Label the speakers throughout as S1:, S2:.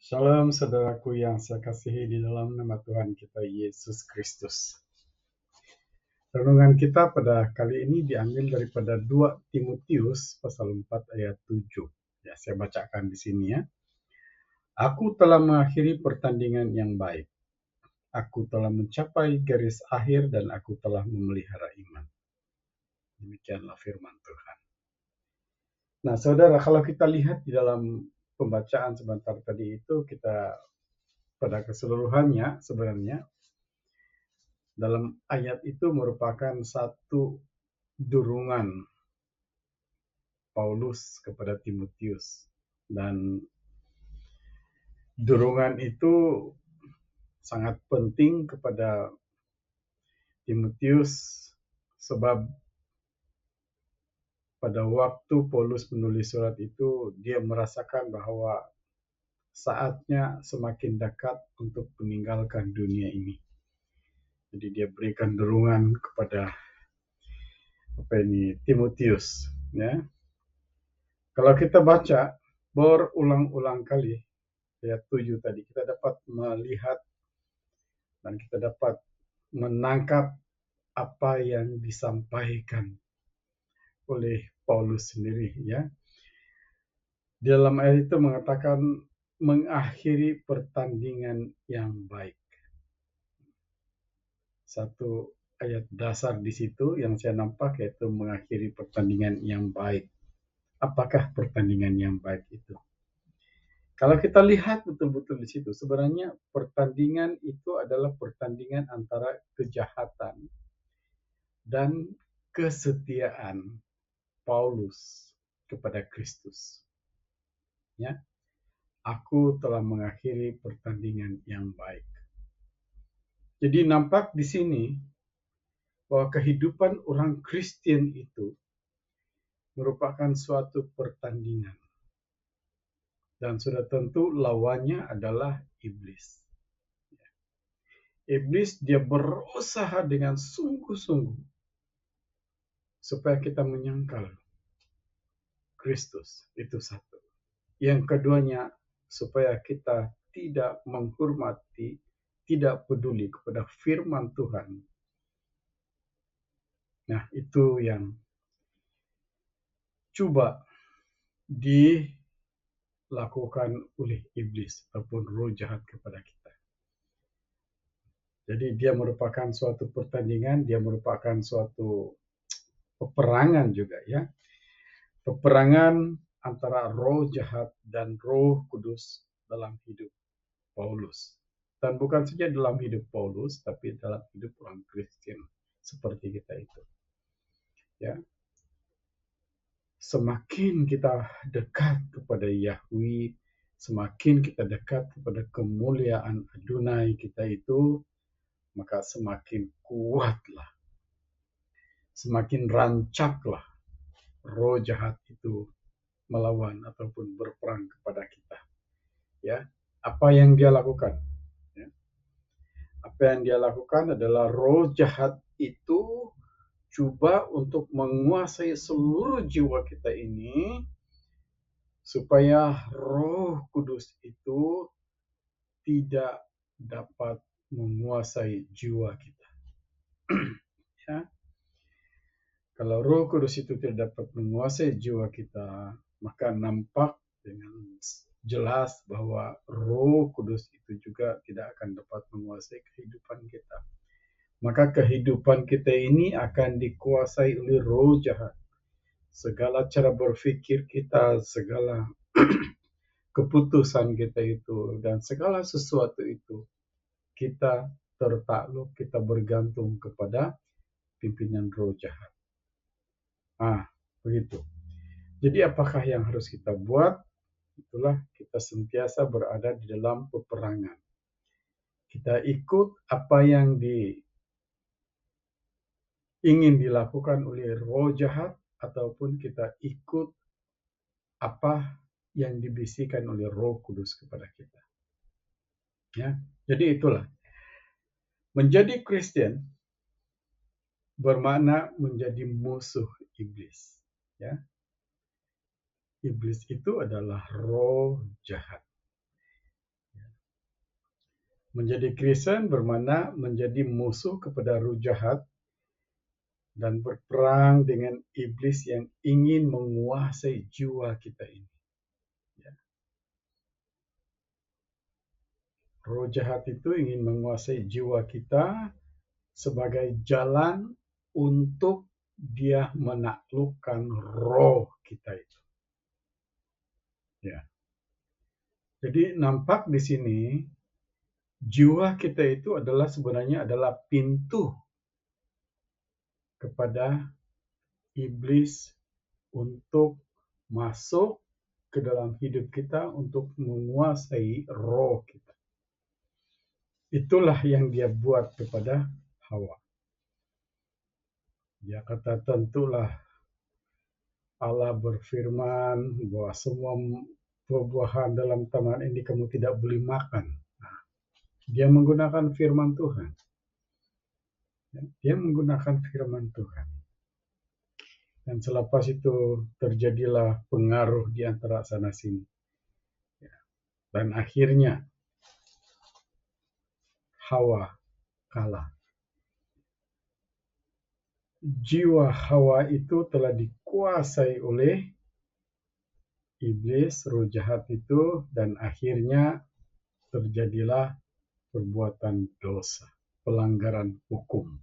S1: Shalom saudaraku yang saya kasihi di dalam nama Tuhan kita Yesus Kristus. Renungan kita pada kali ini diambil daripada 2 Timotius pasal 4 ayat 7. Ya, saya bacakan di sini ya. Aku telah mengakhiri pertandingan yang baik. Aku telah mencapai garis akhir dan aku telah memelihara iman. Demikianlah firman Tuhan. Nah, saudara, kalau kita lihat di dalam pembacaan sebentar tadi itu, kita pada keseluruhannya sebenarnya dalam ayat itu merupakan satu dorongan Paulus kepada Timotius, dan dorongan itu sangat penting kepada Timotius sebab pada waktu Paulus menulis surat itu dia merasakan bahwa saatnya semakin dekat untuk meninggalkan dunia ini. Jadi dia berikan dorongan kepada Timotius, ya. Kalau kita baca berulang-ulang kali ayat 7 tadi, kita dapat melihat dan kita dapat menangkap apa yang disampaikan oleh Paulus sendiri, ya. Di dalam ayat itu mengatakan mengakhiri pertandingan yang baik. Satu ayat dasar di situ yang saya nampak yaitu mengakhiri pertandingan yang baik. Apakah pertandingan yang baik itu? Kalau kita lihat betul-betul di situ, sebenarnya pertandingan itu adalah pertandingan antara kejahatan dan kesetiaan Paulus kepada Kristus. Ya, aku telah mengakhiri pertandingan yang baik. Jadi nampak di sini bahwa kehidupan orang Kristen itu merupakan suatu pertandingan. Dan sudah tentu lawannya adalah iblis. Iblis dia berusaha dengan sungguh-sungguh supaya kita menyangkal Kristus, itu satu. Yang keduanya, supaya kita tidak menghormati, tidak peduli kepada firman Tuhan. Nah, itu yang coba dilakukan oleh iblis ataupun roh jahat kepada kita. Jadi dia merupakan suatu pertandingan, dia merupakan suatu peperangan juga, ya. Peperangan antara roh jahat dan roh kudus dalam hidup Paulus. Dan bukan saja dalam hidup Paulus, tapi dalam hidup orang Kristen seperti kita itu. Ya, semakin kita dekat kepada Yahweh, semakin kita dekat kepada kemuliaan Adonai kita itu, maka semakin kuatlah, semakin rancaklah roh jahat itu melawan ataupun berperang kepada kita. Ya, apa yang dia lakukan? Apa yang dia lakukan adalah roh jahat itu coba untuk menguasai seluruh jiwa kita ini supaya roh kudus itu tidak dapat menguasai jiwa kita. Ya. Kalau roh kudus itu tidak dapat menguasai jiwa kita, maka nampak dengan jelas bahwa roh kudus itu juga tidak akan dapat menguasai kehidupan kita. Maka kehidupan kita ini akan dikuasai oleh roh jahat. Segala cara berpikir kita, segala keputusan kita itu, dan segala sesuatu itu, kita tertakluk, kita bergantung kepada pimpinan roh jahat. Begitu. Jadi apakah yang harus kita buat? Itulah kita sentiasa berada di dalam peperangan. Kita ikut apa yang ingin dilakukan oleh roh jahat, ataupun kita ikut apa yang dibisikkan oleh Roh Kudus kepada kita. Ya, jadi itulah. Menjadi Kristen bermakna menjadi musuh iblis. Ya, iblis itu adalah roh jahat. Menjadi Kristen bermakna menjadi musuh kepada roh jahat dan berperang dengan iblis yang ingin menguasai jiwa kita ini. Ya. Roh jahat itu ingin menguasai jiwa kita sebagai jalan untuk dia menaklukkan roh kita itu. Ya. Jadi nampak di sini jiwa kita itu sebenarnya adalah pintu kepada iblis untuk masuk ke dalam hidup kita untuk menguasai roh kita. Itulah yang dia buat kepada Hawa. Dia kata, tentulah Allah berfirman bahwa semua buah-buahan dalam taman ini kamu tidak boleh makan. Nah, dia menggunakan firman Tuhan. Dia menggunakan firman Tuhan. Dan selepas itu terjadilah pengaruh di antara sana sini. Dan akhirnya Hawa kalah. Jiwa Hawa itu telah dikuasai oleh iblis, roh jahat itu, dan akhirnya terjadilah perbuatan dosa, pelanggaran hukum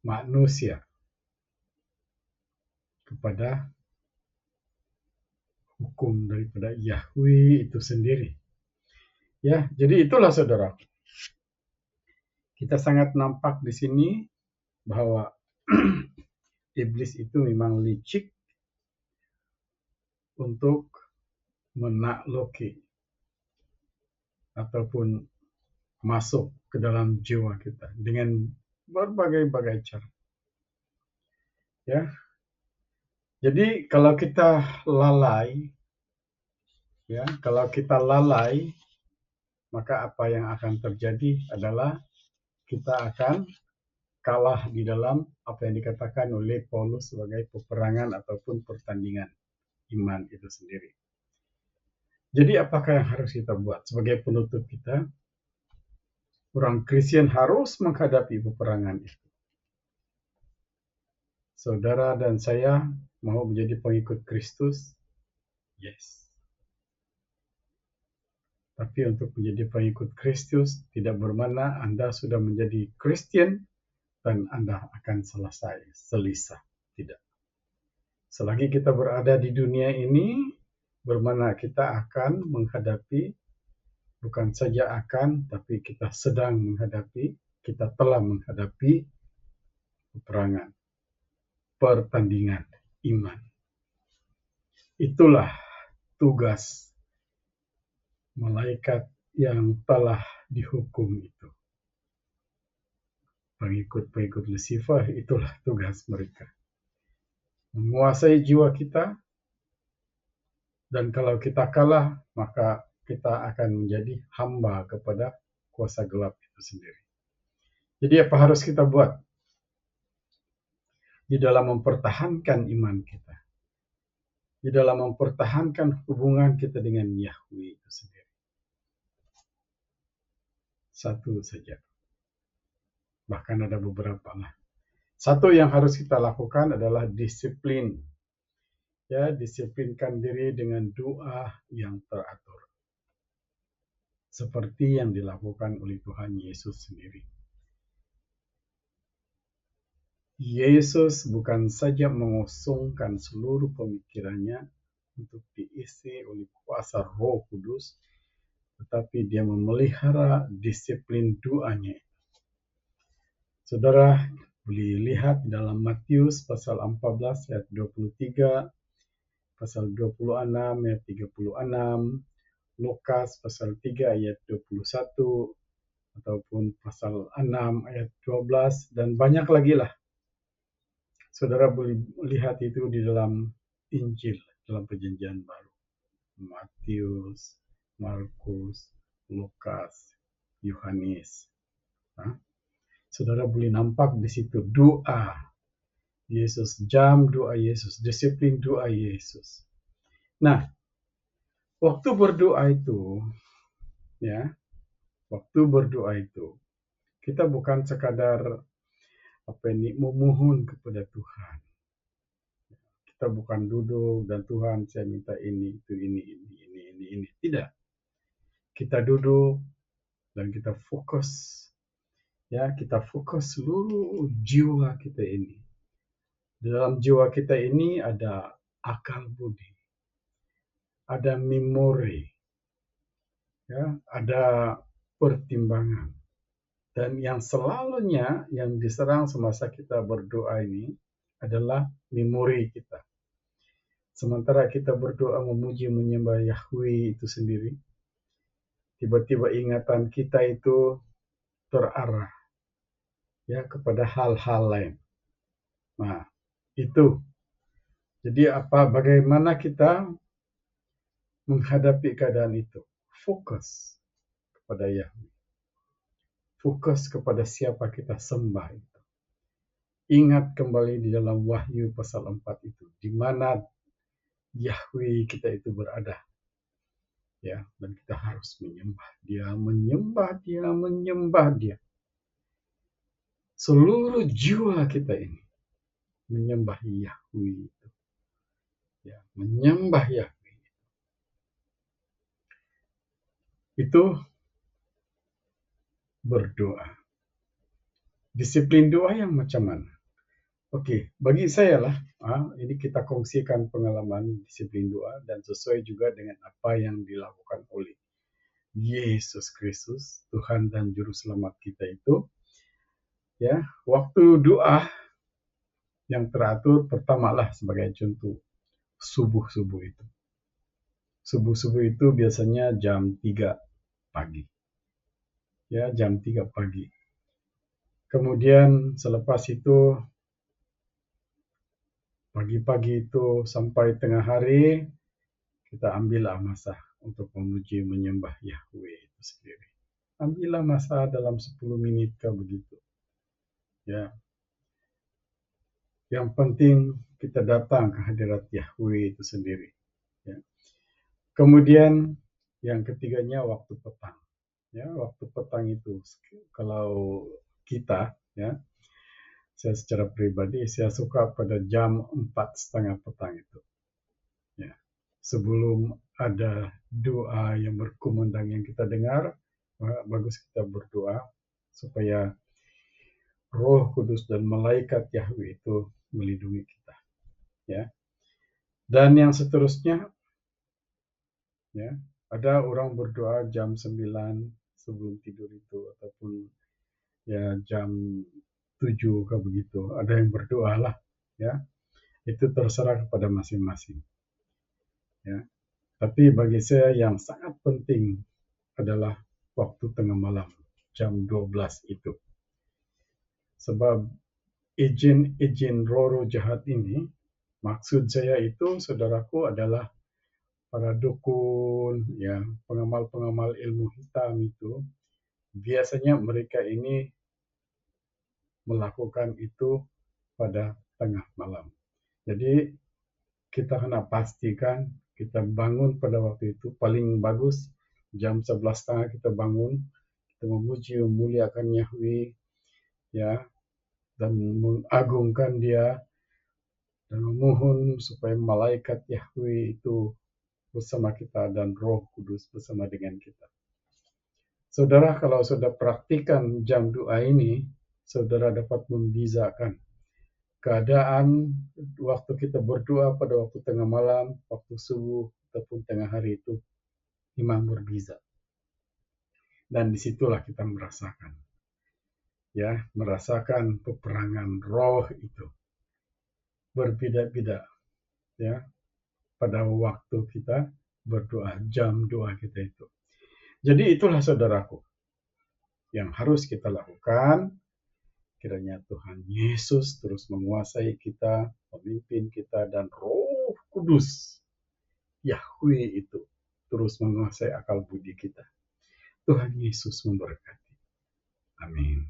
S1: manusia kepada hukum daripada Yahweh itu sendiri. Ya, jadi itulah saudara. Kita sangat nampak di sini bahwa iblis itu memang licik untuk menakluki ataupun masuk ke dalam jiwa kita dengan berbagai-bagai cara. Ya. Jadi kalau kita lalai, maka apa yang akan terjadi adalah kita akan kalah di dalam apa yang dikatakan oleh Paulus sebagai peperangan ataupun pertandingan iman itu sendiri. Jadi apakah yang harus kita buat sebagai penutup kita? Orang Kristen harus menghadapi peperangan itu. Saudara dan saya mau menjadi pengikut Kristus? Yes. Tapi untuk menjadi pengikut Kristus tidak bermakna Anda sudah menjadi Kristen dan Anda akan selesai, selisah. Tidak. Selagi kita berada di dunia ini, bermakna kita akan menghadapi, bukan saja akan, tapi kita sedang menghadapi, kita telah menghadapi peperangan, pertandingan iman. Itulah tugas malaikat yang telah dihukum itu. Pengikut-pengikut Lucifer, itulah tugas mereka. Menguasai jiwa kita, dan kalau kita kalah, maka kita akan menjadi hamba kepada kuasa gelap itu sendiri. Jadi apa harus kita buat di dalam mempertahankan iman kita, di dalam mempertahankan hubungan kita dengan Yahweh itu sendiri? Satu saja. Bahkan ada beberapa lah. Satu yang harus kita lakukan adalah disiplin. Ya, disiplinkan diri dengan doa yang teratur. Seperti yang dilakukan oleh Tuhan Yesus sendiri. Yesus bukan saja mengosongkan seluruh pemikirannya untuk diisi oleh kuasa Roh Kudus, tetapi dia memelihara disiplin doanya. Saudara boleh lihat dalam Matius pasal 14 ayat 23, pasal 26 ayat 36, Lukas pasal 3 ayat 21, ataupun pasal 6 ayat 12, dan banyak lagi lah. Saudara boleh lihat itu di dalam Injil, dalam perjanjian baru. Matius, Markus, Lukas, Yohanes. Saudara boleh nampak di situ doa Yesus, jam doa Yesus, disiplin doa Yesus. Nah, waktu berdoa itu, ya, waktu berdoa itu kita bukan sekadar memohon kepada Tuhan. Kita bukan duduk dan Tuhan saya minta ini, itu, ini. Tidak. Kita duduk dan kita fokus. Ya, kita fokus seluruh jiwa kita ini. Dalam jiwa kita ini ada akal budi, ada memori, ya, ada pertimbangan. Dan yang selalunya yang diserang semasa kita berdoa ini adalah memori kita. Sementara kita berdoa memuji menyembah Yahweh itu sendiri, tiba-tiba ingatan kita itu terarah ya kepada hal-hal lain. Nah, itu. Jadi bagaimana kita menghadapi keadaan itu? Fokus kepada Yahweh. Fokus kepada siapa kita sembah itu. Ingat kembali di dalam Wahyu pasal 4 itu, di mana Yahweh kita itu berada. Ya, dan kita harus menyembah dia. Seluruh jiwa kita ini menyembah Yahweh itu. Ya, menyembah Yahweh. Itu berdoa. Disiplin doa yang macam mana? Oke, bagi saya lah, ini kita kongsikan pengalaman disiplin doa dan sesuai juga dengan apa yang dilakukan oleh Yesus Kristus, Tuhan dan Juru Selamat kita itu. Ya, waktu doa yang teratur pertamalah sebagai contoh subuh-subuh itu. Subuh-subuh itu biasanya jam 3 pagi. Ya, jam 3 pagi. Kemudian selepas itu pagi-pagi itu sampai tengah hari kita ambillah masa untuk memuji menyembah Yahweh itu sendiri. Ambillah masa dalam 10 menit begitu. Ya. Yang penting kita datang ke hadirat Yahweh itu sendiri. Ya. Kemudian yang ketiganya waktu petang. Ya, waktu petang itu kalau kita ya, saya secara pribadi saya suka pada jam 4:30 petang itu. Ya. Sebelum ada doa yang berkumandang yang kita dengar, bagus kita berdoa supaya Roh Kudus dan malaikat Yahweh itu melindungi kita. Ya. Dan yang seterusnya, ya, ada orang berdoa jam 9 sebelum tidur itu ataupun ya jam 7 begitu. Ada yang berdoa lah, ya. Itu terserah kepada masing-masing. Ya. Tapi bagi saya yang sangat penting adalah waktu tengah malam, jam 12 itu. Sebab izin roh jahat ini, maksud saya itu, saudaraku, adalah para dukun, ya, pengamal-pengamal ilmu hitam itu, biasanya mereka ini melakukan itu pada tengah malam. Jadi kita hendak pastikan kita bangun pada waktu itu, paling bagus jam 11:30 kita bangun, kita memuji memuliakan Yahweh, ya, dan mengagungkan Dia dan memohon supaya malaikat Yahweh itu bersama kita dan Roh Kudus bersama dengan kita. Saudara, kalau sudah praktikan jam doa ini, saudara dapat membezakan keadaan waktu kita berdoa pada waktu tengah malam, waktu subuh, ataupun tengah hari itu memang berbeza. Dan disitulah kita merasakan peperangan roh itu berbeda-beda, ya, pada waktu kita berdoa, jam doa kita itu. Jadi itulah saudaraku yang harus kita lakukan. Kiranya Tuhan Yesus terus menguasai kita, memimpin kita, dan Roh Kudus Yahweh itu terus menguasai akal budi kita. Tuhan Yesus memberkati. Amin.